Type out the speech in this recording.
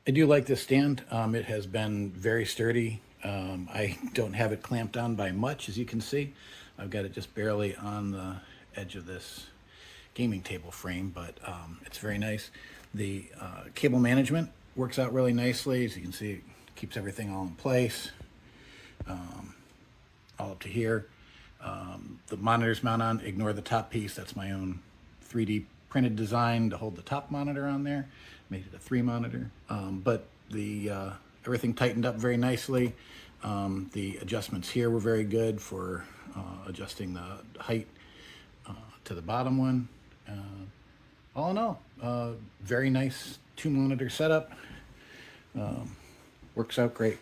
I do like this stand. It has been very sturdy. I don't have it clamped down by much, as you can see. I've got it just barely on the edge of this gaming table frame, but it's very nice. The cable management works out really nicely. As you can see, it keeps everything all in place, all up to here. The monitors mount on, ignore the top piece. That's my own 3D printed design to hold the top monitor on there. Made it a 3 monitor. But the everything tightened up very nicely. The adjustments here were very good for adjusting the height to the bottom one. All in all, very nice 2 monitor setup. Works out great.